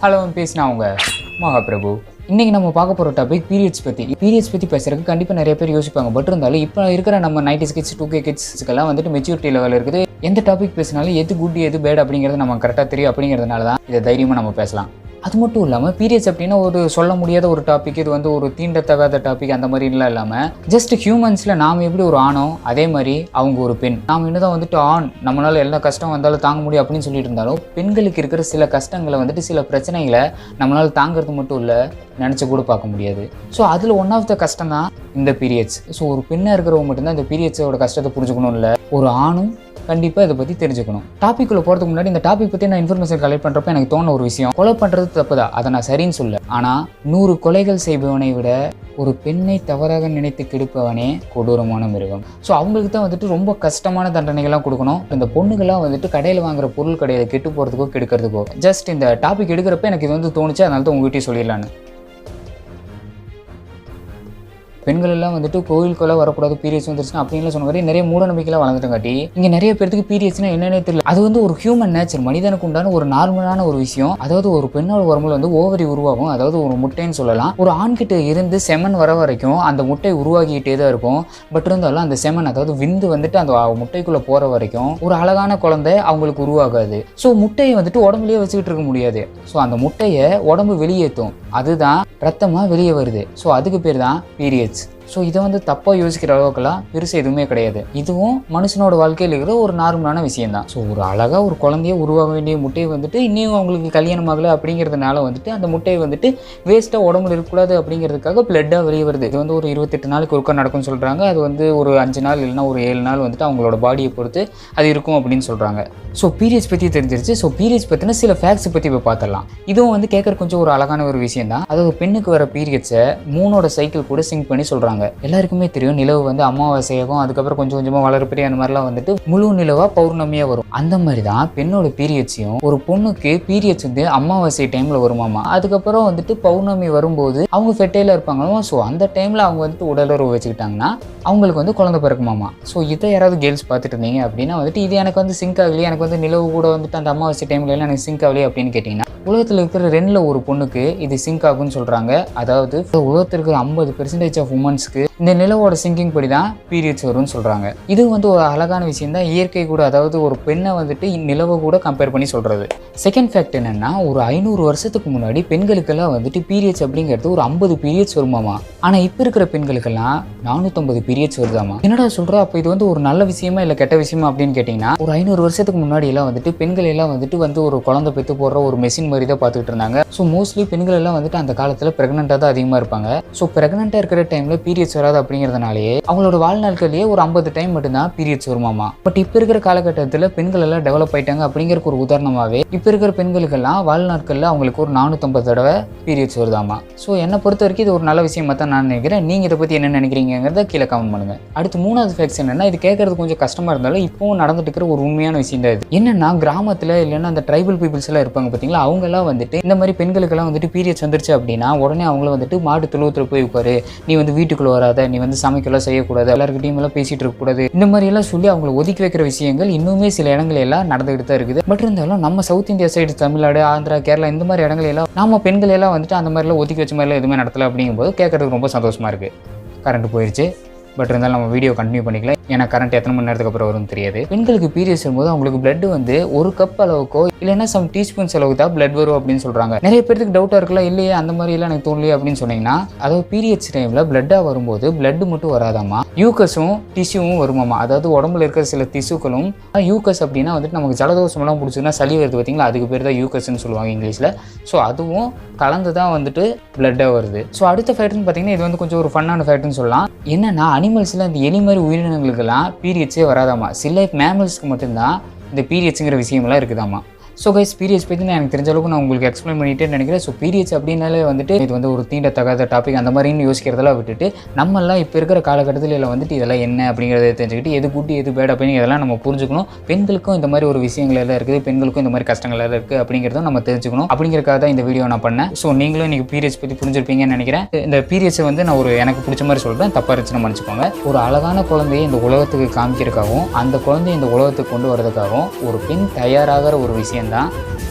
Hello பேசினா அவங்க மகா பிரபு. இன்றைக்கி நம்ம பார்க்க போகிற டாபிக் பீரியட்ஸ் பற்றி பேசுறதுக்கு கண்டிப்பாக நிறைய பேர் யோசிப்பாங்க. பட் இருந்தாலும் இப்போ இருக்கிற நம்ம 90s கிட்ஸ் 2K கிட்ஸ்க்கெல்லாம் வந்துட்டு மெச்சூரிட்டி லெவல் இருக்குது. எந்த டாபிக் பேசினாலும் எது குட் எது பேட் அப்படிங்கிறது நம்ம கரெக்டாக தெரியும். அப்படிங்கிறதுனால தான் இதை தைரியமாக நம்ம பேசலாம். அது மட்டும் இல்லாமல் பீரியட்ஸ் அப்படின்னா ஒரு சொல்ல முடியாத ஒரு டாபிக், இது வந்து ஒரு தீண்டத்தகாத டாபிக் அந்த மாதிரிலாம் இல்லாமல் ஜஸ்ட் ஹியூமன்ஸில் நாம் எப்படி ஒரு ஆணோ அதே மாதிரி அவங்க ஒரு பெண். நாம் என்னதான் வந்துட்டு ஆண் நம்மளால் எல்லா கஷ்டம் வந்தாலும் தாங்க முடியும் அப்படின்னு சொல்லிட்டு இருந்தாலும் பெண்களுக்கு இருக்கிற சில கஷ்டங்களை வந்துட்டு சில பிரச்சனைகளை நம்மளால் தாங்கிறது மட்டும் இல்லை, நினச்சி கூட பார்க்க முடியாது. ஸோ அதில் ஒன் ஆஃப் த கஷ்டம் தான் இந்த பீரியட்ஸ். ஸோ ஒரு பெண்ணாக இருக்கிறவங்க மட்டும்தான் இந்த பீரியட்ஸோட கஷ்டத்தை புரிஞ்சுக்கணும், இல்லை ஒரு ஆணும் கண்டிப்பாக இதை பற்றி தெரிஞ்சுக்கணும். டாப்பிக்குள்ள போகிறதுக்கு முன்னாடி இந்த டாபிக் பற்றி நான் இன்ஃபர்மேஷன் கலெக்ட் பண்ணுறப்ப எனக்கு தோண ஒரு விஷயம், கொலை பண்ணுறது தப்பு தான், அதை நான் சரின்னு சொல்ல. ஆனால் 100 கொலைகள் செய்பவனை விட ஒரு பெண்ணை தவறாக நினைத்து கெடுப்பவனே கொடூரமான மிருகம். ஸோ அவங்களுக்கு தான் வந்துட்டு ரொம்ப கஷ்டமான தண்டனைகள்லாம் கொடுக்கணும். இந்த பொண்ணுகள்லாம் வந்துட்டு கடையில் வாங்குற பொருள் கிடையாது, கெட்டு போகிறதுக்கோ கெடுக்கிறதுக்கோ. ஜஸ்ட் இந்த டாபிக் எடுக்கிறப்ப எனக்கு இது வந்து தோணுச்சு, அதனால தான் உங்ககிட்டயே சொல்லிடலான்னு. பெண்கள் எல்லாம் வந்துட்டு கோயிலுக்குள்ள வரக்கூடாது, பீரியட்ஸ் வந்துருச்சுன்னா அப்படின்லாம் சொன்னாங்க. நிறைய மூட நம்பிக்கைலாம் வளர்ந்துட்டங்காட்டி இங்கே நிறைய பேருக்கு பீரியட்ஸ்னா என்னன்னே தெரியல. அது வந்து ஒரு ஹியூமன் நேச்சர், மனிதனுக்கு உண்டான ஒரு நார்மலான ஒரு விஷயம். அதாவது ஒரு பெண்ணோட வரும்போது வந்து ஓவரி உருவாகும், அதாவது ஒரு முட்டைன்னு சொல்லலாம். ஒரு ஆண்கிட்ட இருந்து செமன் வர வரைக்கும் அந்த முட்டை உருவாகிட்டே தான் இருக்கும். பட் இருந்தாலும் அந்த செமன் அதாவது விந்து வந்துட்டு அந்த முட்டைக்குள்ளே போகிற வரைக்கும் ஒரு அழகான குழந்தை அவங்களுக்கு உருவாகாது. ஸோ முட்டையை வந்துட்டு உடம்புலேயே வச்சுக்கிட்டு இருக்க முடியாது. ஸோ அந்த முட்டையை உடம்பு வெளியேற்றும், அதுதான் ரத்தமாக வெளியே வருது. ஸோ அதுக்கு பேர் தான் பீரியட்ஸ். ஸோ இதை வந்து தப்பாக யோசிக்கிற அளவுக்குலாம் பெருசு எதுவுமே கிடையாது. இதுவும் மனுஷனோட வாழ்க்கையில் இருக்கிற ஒரு நார்மலான விஷயம் தான். ஸோ ஒரு அழகாக ஒரு குழந்தைய உருவாக வேண்டிய முட்டையை வந்துட்டு இன்னும் அவங்களுக்கு கல்யாணம் ஆகலை அப்படிங்கிறதுனால வந்துட்டு அந்த முட்டையை வந்துட்டு வேஸ்ட்டாக உடம்புல இருக்கக்கூடாது அப்படிங்கிறதுக்காக பிளட்டாக வெளியே வருது. இது வந்து ஒரு 28 நாளுக்கு ஒருக்கா நடக்கும்னு சொல்கிறாங்க. அது வந்து ஒரு 5 நாள் இல்லைன்னா ஒரு 7 நாள் வந்துட்டு அவங்களோட பாடியை பொறுத்து அது இருக்கும் அப்படின்னு சொல்கிறாங்க. ஸோ பீரியட்ஸ் பற்றி தெரிஞ்சிருச்சு. ஸோ பீரியட்ஸ் பற்றின சில ஃபேக்ட்ஸ் பற்றி இப்போ பார்த்துடலாம். இதுவும் வந்து கேட்குற கொஞ்சம் ஒரு அழகான ஒரு விஷயம் தான். அதாவது பெண்ணுக்கு வர பீரியட்ஸை 3ஓட சைக்கிள் கூட சிங்க் பண்ணி சொல்கிறாங்க. எல்லாருக்குமே தெரியும், நிலவு வந்து அமாவாசையாகும், அதுக்கப்புறம் கொஞ்சம் கொஞ்சமாக வளர்ப்பெரிய அந்த மாதிரிலாம் வந்துட்டு முழு நிலவா பௌர்ணமியாக வரும். அந்த மாதிரி தான் பெண்ணோட பீரியட்ஸையும் ஒரு பொண்ணுக்கு பீரியட்ஸ் வந்து அமாவாசை டைமில் வருமாமா. அதுக்கப்புறம் வந்துட்டு பௌர்ணமி வரும்போது அவங்க ஃபெட்டைலாக இருப்பாங்களோ. ஸோ அந்த டைமில் அவங்க வந்துட்டு உடலுறவு வச்சுக்கிட்டாங்கன்னா அவங்களுக்கு வந்து குழந்தை பிறக்குமாமா. ஸோ இதை யாராவது கேர்ள்ஸ் பார்த்துட்டு இருந்தீங்க அப்படின்னா வந்துட்டு இது எனக்கு வந்து சிங்க் ஆகலையே, எனக்கு வந்து நிலவு கூட வந்துட்டு அந்த அமாவாசை டைம்ல எல்லாம் எனக்கு சிங்க் ஆகலையே அப்படின்னு கேட்டிங்கன்னா உலகத்தில் இருக்கிற 2ல் ஒரு பொண்ணுக்கு இது சிங்க் ஆகும்னு சொல்கிறாங்க. அதாவது உலகத்தில் இருக்கிற 50% ஆஃப் உமன்ஸ்க்கு இந்த நிலவோட சிங்கிங் படி தான் பீரியட்ஸ் வரும்னு சொல்கிறாங்க. இது வந்து ஒரு அழகான விஷயம் தான், இயற்கை கூட. அதாவது ஒரு பெண்ணை வந்துட்டு நிலவை கூட கம்பேர் பண்ணி சொல்கிறது. செகண்ட் ஃபேக்ட் என்னென்னா, ஒரு 500 வருஷத்துக்கு முன்னாடி பெண்களுக்கெல்லாம் வந்துட்டு பீரியட்ஸ் அப்படிங்கிறது ஒரு 50 பீரியட்ஸ் வருமாமா. ஆனால் இப்போ இருக்கிற பெண்களுக்கெல்லாம் 450 பீரியட்ஸ் வருதாமா. என்னடா சொல்கிற, அப்போ இது வந்து ஒரு நல்ல விஷயமா இல்லை கெட்ட விஷயமா அப்படின்னு கேட்டிங்கன்னா, ஒரு 500 வருஷத்துக்கு முன்னாடி எல்லாம் வந்துட்டு பெண்கள் எல்லாம் வந்துட்டு ஒரு குழந்தை பெற்று போடுற ஒரு மெஷின் மாதிரி தான் பார்த்துக்கிட்டு இருந்தாங்க. ஸோ மோஸ்ட்லி பெண்கள் எல்லாம் வந்துட்டு அந்த காலத்தில் ப்ரெக்னெண்ட்டாக தான் அதிகமாக இருப்பாங்க. ஸோ ப்ரெக்னெண்ட்டாக இருக்கிற டைமில் பீரியட்ஸ் வராது அப்படிங்கிறதுனாலேயே அவங்களோட வாழ்நாட்கள்லேயே ஒரு 50 டைம் மட்டும்தான் பீரியட்ஸ் வருமாமா. பட் இப்போ இருக்கிற காலகட்டத்தில் பெண்கள் எல்லாம் டெவலப் ஆயிட்டாங்க அப்படிங்கிறக்கு ஒரு உதாரணமாகவே இப்போ இருக்கிற பெண்களுக்கெல்லாம் வாழ்நாட்களில் அவங்களுக்கு ஒரு 450 தடவை பீரியட்ஸ் வருதாமா. ஸோ என்னை பொறுத்த வரைக்கும் இது ஒரு நல்ல விஷயமா தான் நான் நினைக்கிறேன். நீங்கள் இதை பற்றி என்ன நினைக்கிறீங்கிறத கீழே கமெண்ட் பண்ணுங்கள். அடுத்து 3வது ஃபேக்ட்ஸ் என்னென்னா, இது கேட்கறது கொஞ்சம் கஷ்டமாக இருந்தாலும் இப்போவும் நடந்துட்டு இருக்கிற ஒரு உண்மையான விஷயம் தான். இது என்னென்னா, கிராமத்தில் இல்லைன்னா அந்த ட்ரைபல் பீப்புள்ஸ் எல்லாம் இருப்பாங்க பார்த்தீங்களா, அவங்கெல்லாம் வந்துட்டு இந்த மாதிரி பெண்களுக்கெல்லாம் வந்துட்டு பீரியட்ஸ் வந்துருச்சு அப்படின்னா உடனே அவங்கள வந்துட்டு மாடு தொழுவத்தில் போய் உட்காரு, நீ வந்து வீட்டுக்குள்ளே வராத, நீ வந்து சமைக்கலாம் செய்யக்கூடாது, எல்லாருக்கிட்டையும் எல்லாம் பேசிகிட்டு இருக்கக்கூடாது, இந்த மாதிரி எல்லாம் சொல்லி அவங்களை ஒதுக்கி வைக்கிற விஷயங்கள் இன்னுமே சில இடங்கள் எல்லாம் நடந்துகிட்டு தான் இருக்குது. பட் இருந்தாலும் நம்ம south India side Tamil Nadu, Andhra, Kerala இந்த மாதிரி இடங்கள் எல்லாம் நம்ம பெண்கள் எல்லாம் வந்துட்டு அந்த மாதிரிலாம் ஒதுக்கி வச்ச மாதிரிலாம் எதுவுமே நடத்தலை. அப்படிங்கும்போது கேட்கறதுக்கு ரொம்ப சந்தோஷமாக இருக்குது. கரண்ட் போயிடுச்சு, பட் இருந்தாலும் நம்ம வீடியோ கண்டினியூ பண்ணிக்கலாம். ஏன்னா கரண்ட் எத்தனை மணி நேரத்துக்கு அப்புறம் வரும்னு தெரியாது. பெண்களுக்கு பீரியட்ஸ் வரும்போது அவங்களுக்கு பிளட் வந்து 1 கப் அளவுக்கோ இல்லைன்னா சம் டீஸ்பூன்ஸ் அளவுக்கு தான் பிளட் வரும் அப்படின்னு சொல்கிறாங்க. நிறைய பேருக்கு டவுட்டாக இருக்கலாம், இல்லையே அந்த மாதிரி எல்லாம் எனக்கு தோணலையே அப்படின்னு சொன்னீங்கன்னா, அதாவது பீரியட்ஸ் டைமில் பிளட்டாக வரும்போது பிளட் மட்டும் வராதாமா, யூக்கஸும் டிஷ்யூவும் வருமாமா. அதாவது உடம்புல இருக்கிற சில திசுக்களும், யூக்கஸ் அப்படின்னா வந்துட்டு நமக்கு ஜலதோஷம்லாம் பிடிச்சதுன்னா சளி வருது பார்த்தீங்களா, அதுக்கு பேர் தான் யூக்கஸ்ன்னு சொல்லுவாங்க இங்கிலீஷில். ஸோ அதுவும் கலந்து தான் வந்துட்டு பிளட்டாக வருது. ஸோ அடுத்த ஃபேக்ட்னு பார்த்தீங்கன்னா இது வந்து கொஞ்சம் ஒரு ஃபன்னான ஃபேக்ட்னு சொல்லலாம். என்னன்னா, அனிமல்ஸில் இந்த எலி மாதிரி உயிரினங்களுக்கெல்லாம் பீரியட்ஸே வராதாமா. சில மேமல்ஸ்க்கு மட்டும்தான் இந்த பீரியட்ஸுங்கிற விஷயமெல்லாம் இருக்குதாமா. ஸோ கைஸ், பீரியட்ஸ் பற்றி நான் எனக்கு தெரிஞ்ச அளவுக்கு நான் உங்களுக்கு எக்ஸ்பிளைன் பண்ணிட்டே நினைக்கிறேன். ஸோ பீரியட்ஸ் அப்படின்னாலே வந்துட்டு இது வந்து ஒரு தீண்டத்தகாத டாபிக் அந்த மாதிரின்னு யோசிக்கிறதெல்லாம் விட்டுட்டு நம்மளாம் இப்போ இருக்கிற காலகட்டத்தில் இல்லை வந்துட்டு இதெல்லாம் என்ன அப்படிங்கிறத தெரிஞ்சுக்கிட்டு எது குட் எது பேட் அப்படின்னு இதெல்லாம் நம்ம புரிஞ்சுக்கணும். பெண்களுக்கும் இந்த மாதிரி ஒரு விஷயங்கள் எல்லாம் இருக்குது, பெண்களுக்கும் இந்த மாதிரி கஷ்டங்கள் எல்லாம் இருக்குது அப்படிங்கிறதும் நம்ம தெரிஞ்சுக்கணும். அப்படிங்கிறக்காக தான் இந்த வீடியோ நான் பண்ணேன். ஸோ நீங்களும் இன்றைக்கி பீரியட்ஸ் பற்றி புரிஞ்சிருப்பீங்கன்னு நினைக்கிறேன். இந்த பீரியட்ஸை வந்து நான் எனக்கு பிடிச்ச மாதிரி சொல்கிறேன், தப்பாக இருந்துச்சுன்னு மன்னிச்சுக்கோங்க. ஒரு அழகான குழந்தையை இந்த உலகத்துக்கு காமிக்கிறதுக்காகவும் அந்த குழந்தைய இந்த உலகத்துக்கு கொண்டு வரதுக்காகவும் ஒரு பெண் தயாராகிற ஒரு விஷயந்தான்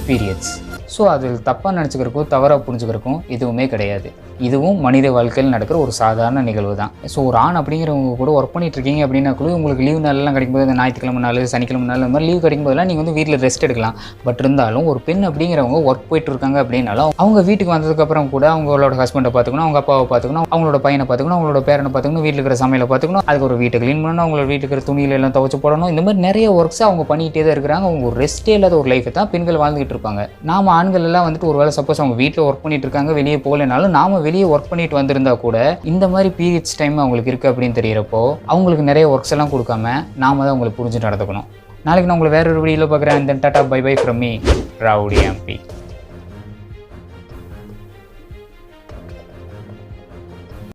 பீரியட்ஸ். ஸோ அது தப்பாக நினச்சிக்கிறக்கும் தவறாக புரிஞ்சுக்கிறக்கும் எதுவுமே கிடையாது. இதுவும் மனித வாழ்க்கையில் நடக்கிற ஒரு சாதாரண நிகழ்வு தான். ஸோ ஒரு ஆண் அப்படிங்கிறவங்க கூட ஒர்க் பண்ணிட்டு இருக்கீங்க அப்படின்னா கூட உங்களுக்கு லீவ் நாளெல்லாம் கிடைக்கும்போது இந்த ஞாயிற்றுக்கிழமை நாள் சனிக்கிழமை நாள் இந்த மாதிரி லீவ் கிடைக்கும்போதெல்லாம் நீங்கள் வந்து வீட்டில் ரெஸ்ட் எடுக்கலாம். பட் இருந்தாலும் ஒரு பெண் அப்படிங்கிறவங்க ஒர்க் போயிட்டு இருக்காங்க அப்படின்னாலும் அவங்க வீட்டுக்கு வந்ததுக்கப்புறம் கூட அவங்களோட ஹஸ்பண்டை பார்த்துக்கணும், அவங்க அப்பாவை பார்த்துக்கணும், அவங்களோட பையனை பார்த்துக்கணும், அவங்களோட பேரனை பார்த்துக்கணும், வீட்டில் இருக்கிற சமையலை பார்த்துக்கணும், அதுக்கு ஒரு வீட்டை க்ளீன் பண்ணணும், அவங்களோட வீட்டுக்கு இருக்கிற துணியில எல்லாம் துவைச்சு போடணும். இந்த மாதிரி நிறைய ஒர்க்ஸ் அவங்க பண்ணிகிட்டே தான் இருக்கிறாங்க. அவங்க ஒரு ரெஸ்ட்டே இல்லாத ஒரு லைஃபை தான் பெண்கள் வாழ்ந்துகிட்டு இருப்பாங்க. நாம ஆண்கள் எல்லாம் வந்துட்டு ஒரு வேளை சப்போஸ் அவங்க வீட்டில் ஒர்க் பண்ணிட்டு இருக்காங்க, வெளியே போகலைனாலும் நாம வெளியே ஒர்க் பண்ணிட்டு வந்திருந்தா கூட இந்த மாதிரி பீரியட்ஸ் டைம் அவங்களுக்கு இருக்குது அப்படின்னு தெரியறப்போ அவங்களுக்கு நிறைய ஒர்க்ஸ் எல்லாம் கொடுக்காம நாம தான் அவங்களுக்கு புரிஞ்சு நடந்துக்கணும். நாளைக்கு நான் உங்களை வேற ஒரு வீடியோவில் பார்க்குறேன். Then tata bye bye from me rowdy MP.